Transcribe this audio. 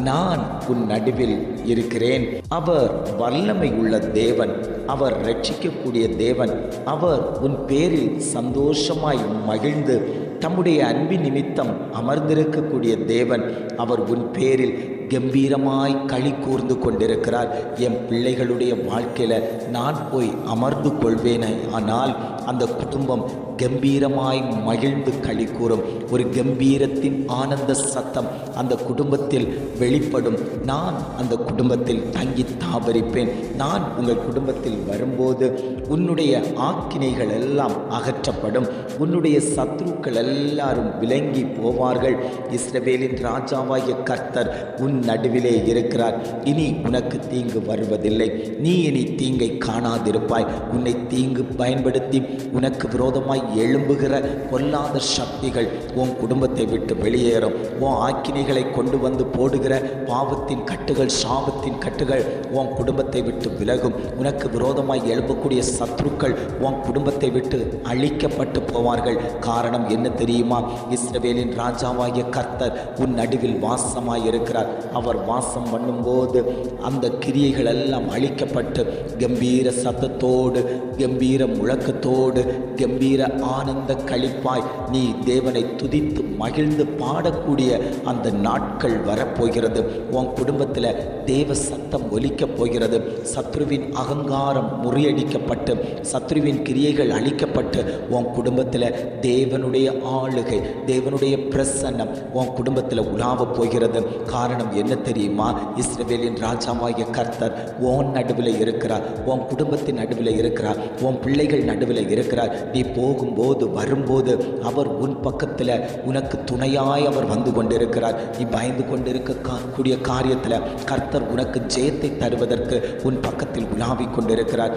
நான் உன் நடுவில் இருக்கிறேன். அவர் வல்லமை உள்ள தேவன், அவர் ரட்சிக்கக்கூடிய தேவன், அவர் உன் பேரில் சந்தோஷமாய் மகிழ்ந்து தம்முடைய அன்பின் நிமித்தம் அமர்ந்திருக்கக்கூடிய தேவன். அவர் உன் பேரில் கம்பீரமாய் களி கூர்ந்து கொண்டிருக்கிறார். என் பிள்ளைகளுடைய வாழ்க்கையில் நான் போய் அமர்ந்து கொள்வேனே, ஆனால் அந்த குடும்பம் கம்பீரமாய் மகிழ்ந்து களி கூறும். ஒரு கம்பீரத்தின் ஆனந்த சத்தம் அந்த குடும்பத்தில் வெளிப்படும். நான் அந்த குடும்பத்தில் தங்கி தாபரிப்பேன். நான் உங்கள் குடும்பத்தில் வரும்போது உன்னுடைய ஆக்கினைகள் எல்லாம் அகற்றப்படும். உன்னுடைய சத்ருக்கள் எல்லாரும் விலங்கி போவார்கள். இஸ்ரவேலின் ராஜாவாகிய கர்த்தர் உன் நடுவிலே இருக்கிறார். இனி உனக்கு தீங்கு வருவதில்லை. நீ இனி தீங்கை காணாதிருப்பாய். உன்னை தீங்கு பயன்படுத்தி உனக்கு விரோதமாய் எழும்புகிற பொல்லாத சக்திகள் உன் குடும்பத்தை விட்டு வெளியேறும். உன் ஆக்கினைகளை கொண்டு வந்து போடுகிற பாவத்தின் கட்டுகள், சாபத்தின் கட்டுகள் உன் குடும்பத்தை விட்டு விலகும். உனக்கு விரோதமாய் எழும்பக்கூடிய சத்ருக்கள் உன் குடும்பத்தை விட்டு அழிக்கப்பட்டு போவார்கள். காரணம் என்ன தெரியுமா? இஸ்ரவேலின் ராஜாவாகிய கர்த்தர் உன் நடுவில் வாசமாய் இருக்கிறார். அவர் வாசம் பண்ணும்போது அந்த கிரியைகள் எல்லாம் அழிக்கப்பட்டு கம்பீர சத்தத்தோடு, கம்பீர முழக்கத்தோடு, கம்பீர ஆனந்த களிப்பாய் நீ தேவனை துதித்து மகிழ்ந்து பாடக்கூடிய அந்த நாட்கள் வரப்போகிறது. உன் குடும்பத்தில் தேவ சத்தம் ஒலிக்கப் போகிறது. சத்ருவின் அகங்காரம் முறியடிக்கப்பட்டு, சத்ருவின் கிரியைகள் அழிக்கப்பட்டு உன் குடும்பத்தில் தேவனுடைய ஆளுகை, தேவனுடைய பிரசன்னம் உன் குடும்பத்தில் உலாவப் போகிறது. காரணம் என்ன தெரியுமா? இஸ்ரவேலின் ராஜாவாகிய கர்த்தர் உன் நடுவில் இருக்கிறார். உன் குடும்பத்தின் நடுவில் இருக்கிறார். உன் பிள்ளைகள் நடுவில் இருக்கிறார். நீ போகும்போது வரும்போது அவர் உன் பக்கத்தில் உனக்கு துணையாய் அவர் வந்து கொண்டிருக்கிறார். நீ பயந்து கொண்டிருக்கக்கூடிய காரியத்தில் கர்த்தர் உனக்கு ஜெயத்தை தருவதற்கு உன் பக்கத்தில் உலாவிக் கொண்டிருக்கிறார்.